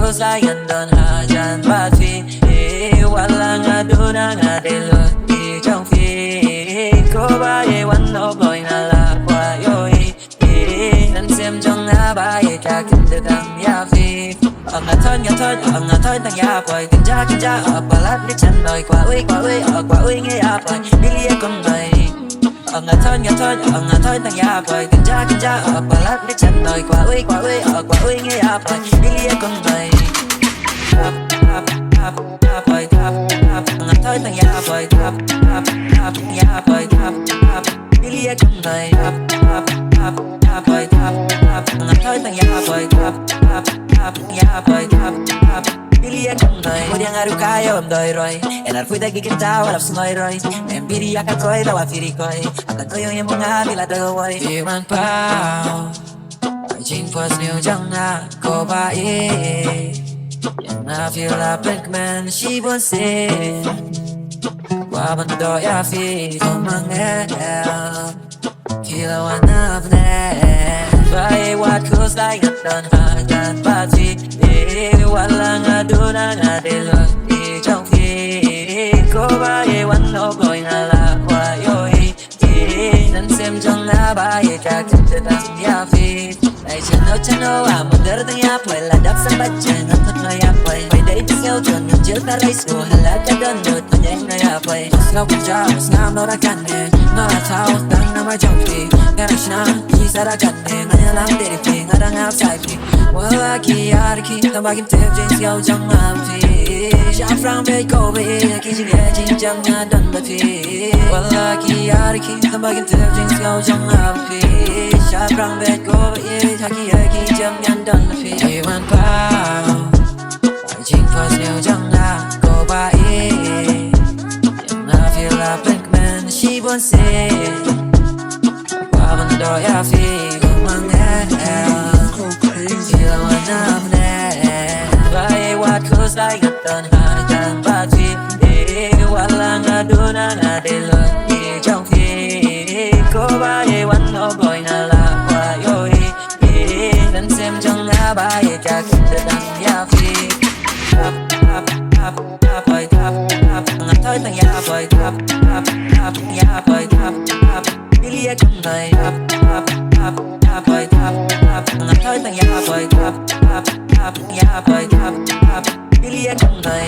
kusay ngandon hajan batfi wala nga duna nga delo di trong phi ko ba ye wan no boy na la kwa yo nan xem trong na ba ye ka kin de dang ya phi nga thon tang ya boy kin ja balat ni chan noi kwa ui nghe ya boy đi lia con mày nga thon tang ya boy kin ja balat ni chan noi kwa ui nghe ya boy đi lia con mày boy nga thon tang ya boy ya boy đi lia con mày boy nga thon tang ya boy ya boy Pilihan kong noy Mo diang aru kayo am doy roy Enar fui dagi kita walap sumoy roy Membiri akan koy dawa firi koy Akan koy yung mga bila daway Firman pao Ay ching pas niyo jang na ko ba Yang na feel la pink man She wants it Waban do ya fi Kumang Kilawan na Bae wat kus like ngatan hagan pati wala nga duna nga delo di trong phi ko bae wan no boy na la kwa yo nan xem trong na bae ka kin de dang ya phi ai chano amonder dang ya poi la dak sa bachen at no ya poi bai dai ti yo ton jil ta rai so hala ka don no ta na ya poi slow ja ngam no ra kan ne no ra thao dang na ma trong phi Garashna, kisara katne, ngaya lang deri phi, ngarang ap chai phi. Wala ki yar ki, tambagim tep jins yau jang am phi. Shafrang be ko be, ki jing ye jing jang na dan ba phi. Wala ki yar ki, tambagim tep jins yau jang am phi. Shafrang be ko be, ki ye ki jang yan dan ba phi. Taiwan pao, ai jing pas yau jang na ko ba Yang na feel la pink man, she wants it. Do ya fi kumang Kilawan namne Bae wat kus like ngatan hajan batfi wala nga duna nga delo di trong phi ko bae wan no boy na la kwa yo nan xem trong na bae ka kin de dang ya phi boy nga thoi tang ya boy ya boy Pilihan kong noy boy nga thoi tang ya boy ya boy Pilihan kong noy